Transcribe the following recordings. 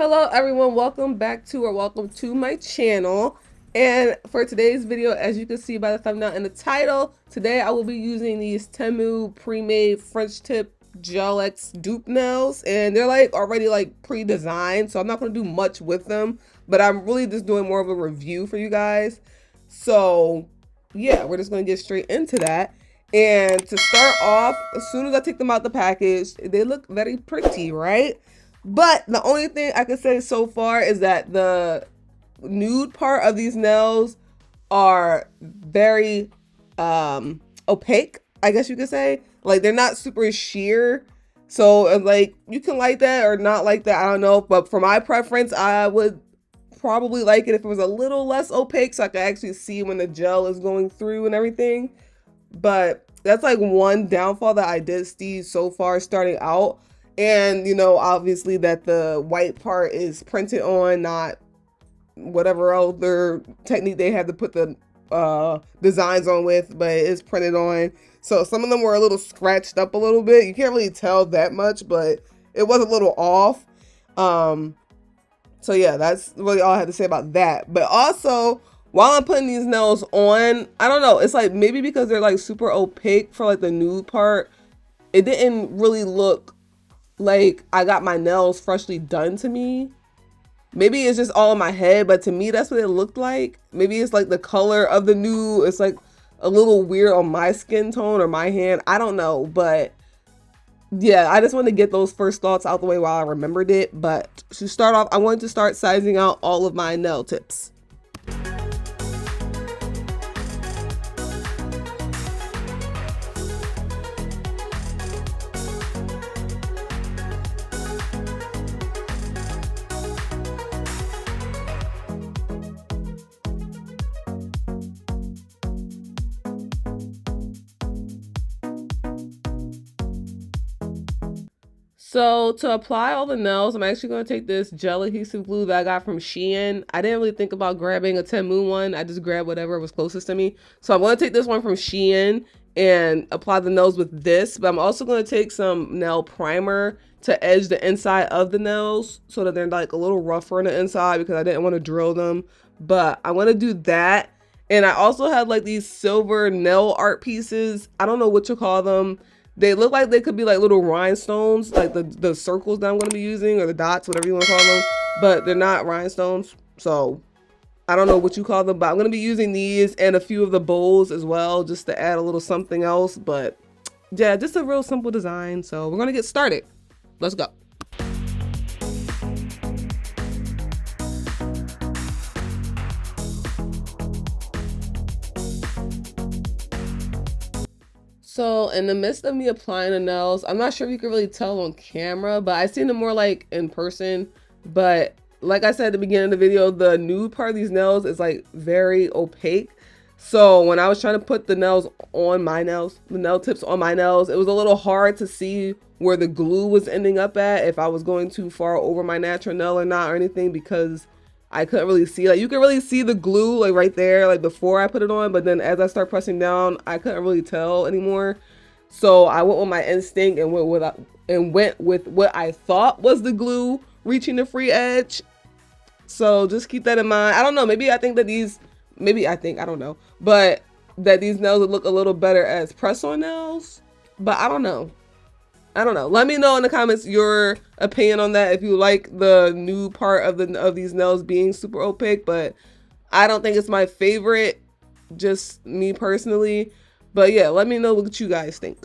Hello everyone, welcome to my channel. And for today's video, as you can see by the thumbnail and the title, today I will be using these TEMU pre-made French tip GELX dupe nails, and they're like already like pre-designed, so I'm not going to do much with them, but I'm really just doing more of a review for you guys. So yeah, we're just going to get straight into that. And to start off, as soon as I take them out the package, they look very pretty, right? But the only thing I can say so far is that the nude part of these nails are very opaque, I guess you could say. Like, they're not super sheer. So like, you can like that or not like that, I don't know. But for my preference, I would probably like it if it was a little less opaque so I could actually see when the gel is going through and everything. But that's like one downfall that I did see so far starting out. And, you know, obviously that the white part is printed on, not whatever other technique they had to put the designs on with, but it is printed on. So some of them were a little scratched up a little bit. You can't really tell that much, but it was a little off. So yeah, that's really all I had to say about that. But also, while I'm putting these nails on, I don't know, it's like maybe because they're like super opaque for like the nude part, it didn't really look like I got my nails freshly done to me. Maybe it's just all in my head, but to me that's what it looked like. Maybe it's like the color of the nude, it's like a little weird on my skin tone or my hand, I don't know. But yeah, I just wanted to get those first thoughts out the way while I remembered it. But to start off, I wanted to start sizing out all of my nail tips. So to apply all the nails, I'm actually going to take this gel adhesive glue that I got from Shein. I didn't really think about grabbing a TEMU one. I just grabbed whatever was closest to me. So I'm going to take this one from Shein and apply the nails with this. But I'm also going to take some nail primer to edge the inside of the nails so that they're like a little rougher on the inside because I didn't want to drill them. But I want to do that. And I also have like these silver nail art pieces. I don't know what you call them. They look like they could be like little rhinestones, like the circles that I'm going to be using, or the dots, whatever you want to call them, but they're not rhinestones. So I don't know what you call them, but I'm going to be using these and a few of the bowls as well, just to add a little something else. But yeah, just a real simple design. So we're going to get started. Let's go. So in the midst of me applying the nails, I'm not sure if you can really tell on camera, but I seen them more like in person. But like I said at the beginning of the video, the nude part of these nails is like very opaque. So when I was trying to put the nails on my nails, the nail tips on my nails, it was a little hard to see where the glue was ending up at, if I was going too far over my natural nail or not or anything, because I couldn't really see. Like, you can really see the glue like right there, like before I put it on, but then as I start pressing down, I couldn't really tell anymore. So I went with my instinct and went with what I thought was the glue reaching the free edge. So just keep that in mind. I don't know, maybe I think that I don't know, but that these nails would look a little better as press-on nails, but I don't know. Let me know in the comments your opinion on that, if you like the nude part of these nails being super opaque. But I don't think it's my favorite, just me personally. But yeah, let me know what you guys think.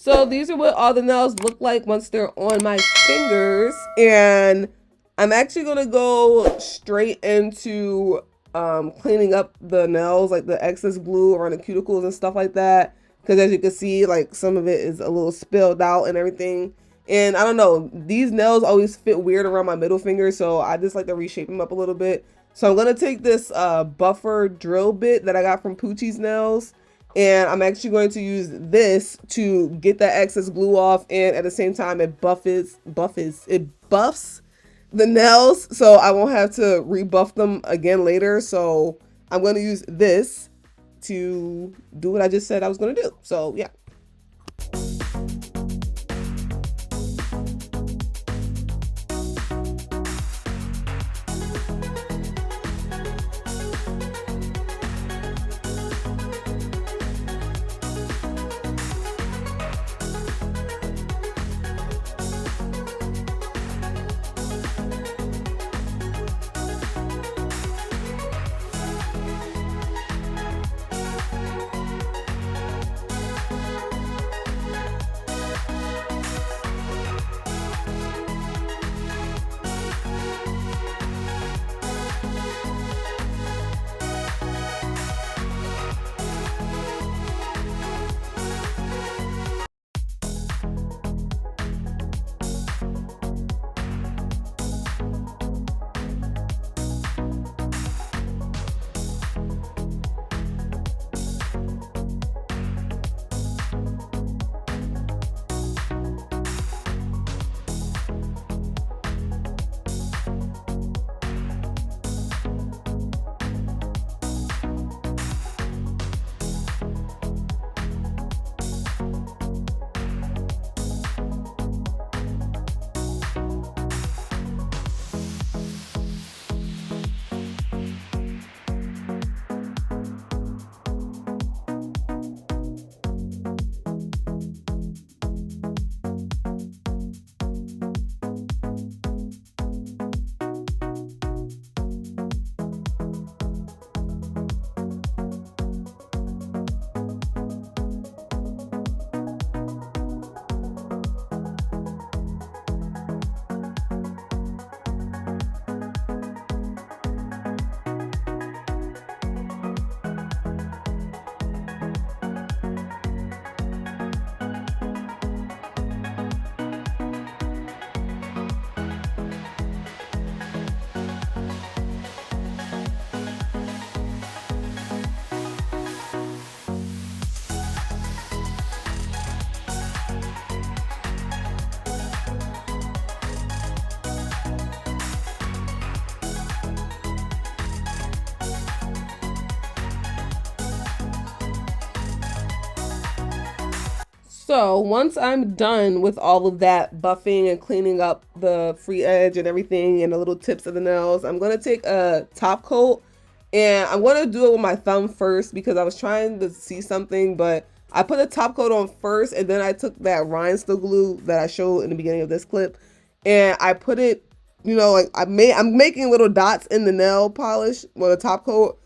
So these are what all the nails look like once they're on my fingers. And I'm actually going to go straight into cleaning up the nails, like the excess glue around the cuticles and stuff like that. Because as you can see, like some of it is a little spilled out and everything. And I don't know, these nails always fit weird around my middle finger. So I just like to reshape them up a little bit. So I'm going to take this buffer drill bit that I got from Poochie's Nails. And I'm actually going to use this to get that excess glue off, and at the same time it buffs the nails, so I won't have to rebuff them again later. So I'm going to use this to do what I just said I was going to do. So yeah. So once I'm done with all of that buffing and cleaning up the free edge and everything and the little tips of the nails, I'm going to take a top coat, and I'm going to do it with my thumb first because I was trying to see something, but I put a top coat on first, and then I took that rhinestone glue that I showed in the beginning of this clip, and I put it, you know, like I'm making little dots in the nail polish with a top coat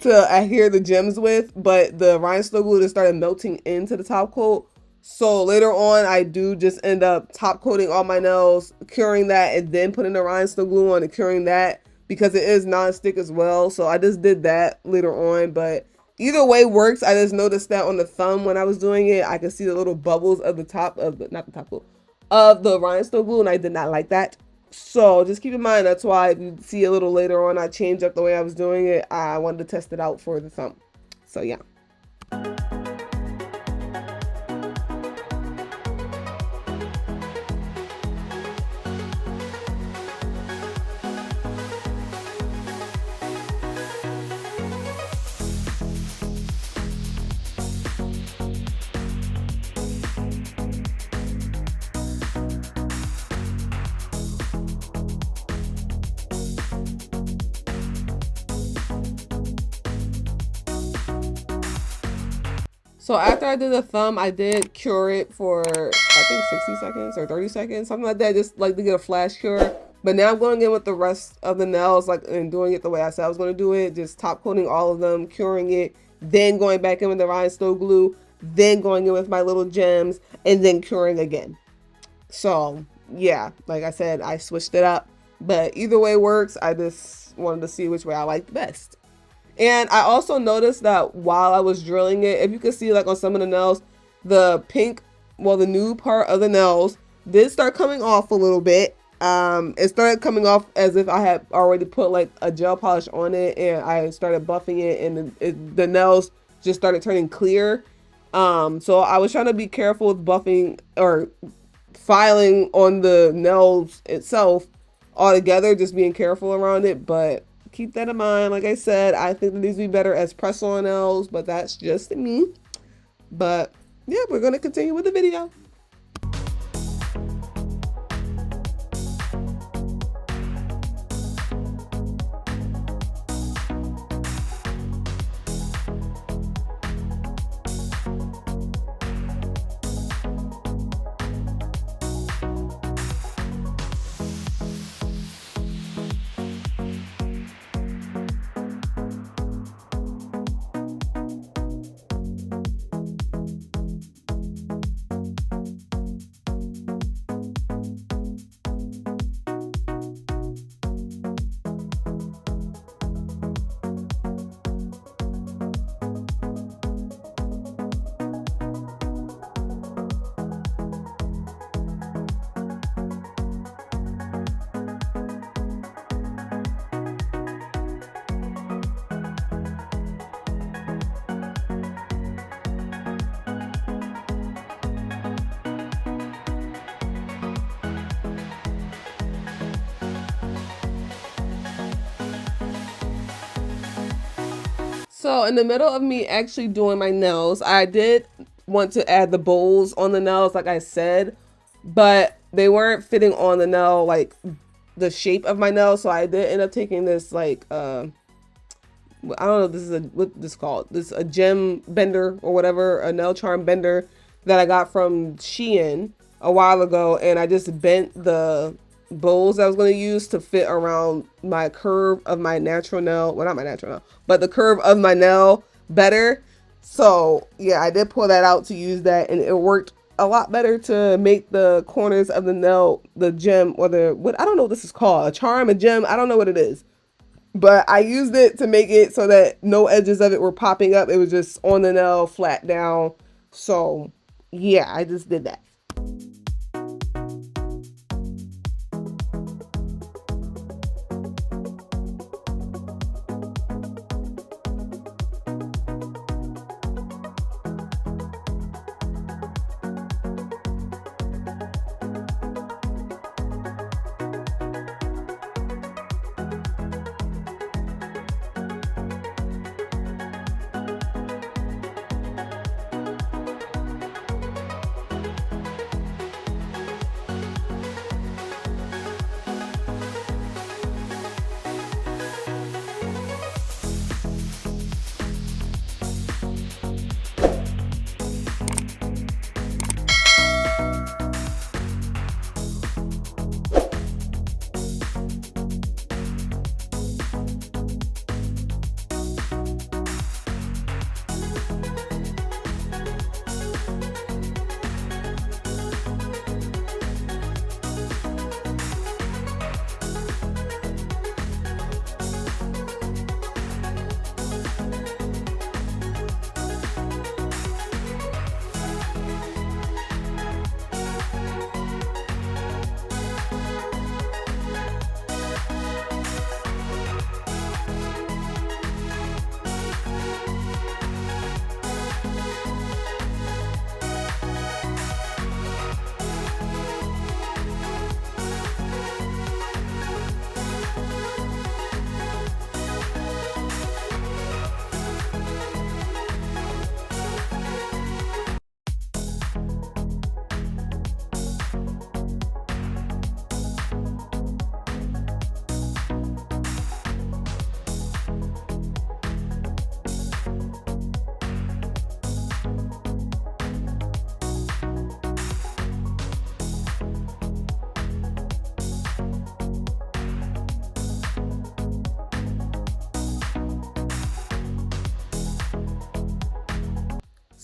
to adhere the gems with, but the rhinestone glue just started melting into the top coat. So later on, I do just end up top coating all my nails, curing that, and then putting the rhinestone glue on and curing that because it is non-stick as well. So I just did that later on, but either way works. I just noticed that on the thumb when I was doing it, I could see the little bubbles of the top of the, not the top glue, of the rhinestone glue, and I did not like that. So just keep in mind, that's why if you see a little later on, I changed up the way I was doing it. I wanted to test it out for the thumb. So yeah. So after I did the thumb, I did cure it for, I think 60 seconds or 30 seconds, something like that, just like to get a flash cure. But now I'm going in with the rest of the nails, like, and doing it the way I said I was going to do it, just top coating all of them, curing it, then going back in with the rhinestone glue, then going in with my little gems, and then curing again. So yeah, like I said, I switched it up, but either way works. I just wanted to see which way I liked best. And I also noticed that while I was drilling it, if you can see like on some of the nails, the pink, well, the new part of the nails did start coming off a little bit. It started coming off as if I had already put like a gel polish on it, and I started buffing it, and the nails just started turning clear. So I was trying to be careful with buffing or filing on the nails itself altogether, just being careful around it, but keep that in mind. Like I said, I think that these would be better as press-on nails, but that's just me. But yeah, we're going to continue with the video. So in the middle of me actually doing my nails, I did want to add the bowls on the nails, like I said, but they weren't fitting on the nail, like the shape of my nail. So I did end up taking this like, I don't know, this is what this is called. This a gem bender or whatever, a nail charm bender that I got from Shein a while ago. And I just bent the bowls I was going to use to fit around my curve of my natural nail. Well, not my natural nail, but the curve of my nail better. So yeah, I did pull that out to use that, and it worked a lot better to make the corners of the nail, the gem, or what I don't know what this is called, a charm, a gem, I don't know what it is. But I used it to make it so that no edges of it were popping up. It was just on the nail, flat down. So yeah, I just did that.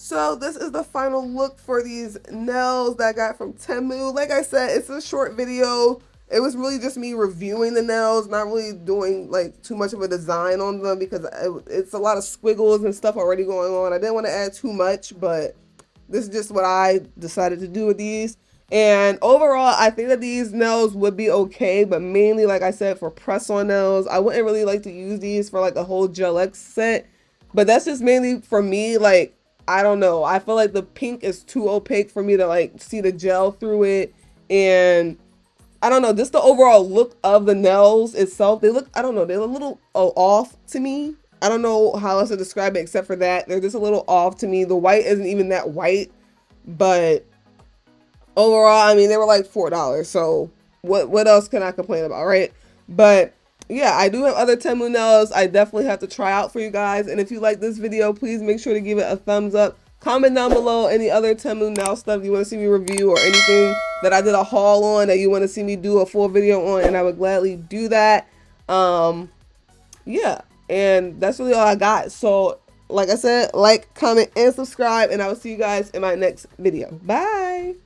So this is the final look for these nails that I got from TEMU. Like I said, it's a short video. It was really just me reviewing the nails, not really doing like too much of a design on them because it's a lot of squiggles and stuff already going on. I didn't want to add too much, but this is just what I decided to do with these. And overall, I think that these nails would be okay, but mainly, like I said, for press-on nails. I wouldn't really like to use these for like a whole GELX set, but that's just mainly for me. Like, I don't know. I feel like the pink is too opaque for me to like see the gel through it. And I don't know, just the overall look of the nails itself. They look, I don't know, they're a little off to me. I don't know how else to describe it except for that. They're just a little off to me. The white isn't even that white, but overall, I mean, they were like $4. So what else can I complain about, right? But yeah, I do have other TEMU nails I definitely have to try out for you guys. And if you like this video, please make sure to give it a thumbs up. Comment down below any other TEMU nail stuff you want to see me review, or anything that I did a haul on that you want to see me do a full video on, and I would gladly do that. Yeah, and that's really all I got. So like I said, like, comment, and subscribe, and I will see you guys in my next video. Bye.